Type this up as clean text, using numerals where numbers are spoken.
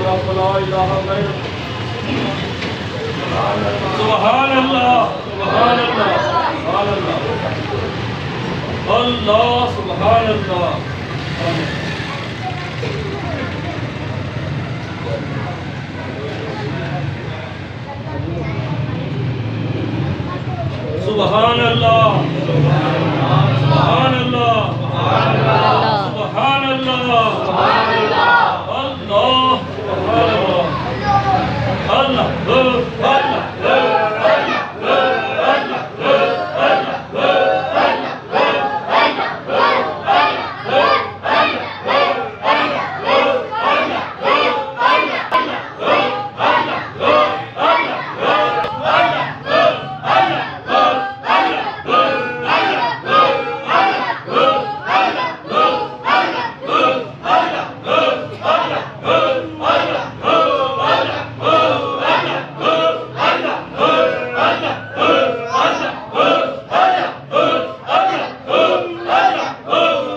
ला इलाहा गैरुक सुभान अल्लाह सुभान अल्लाह सुभान अल्लाह अल्लाह सुभान अल्लाह सुभान अल्लाह सुभान अल्लाह सुभान अल्लाह अल्लाह अल्लाह अल्लाह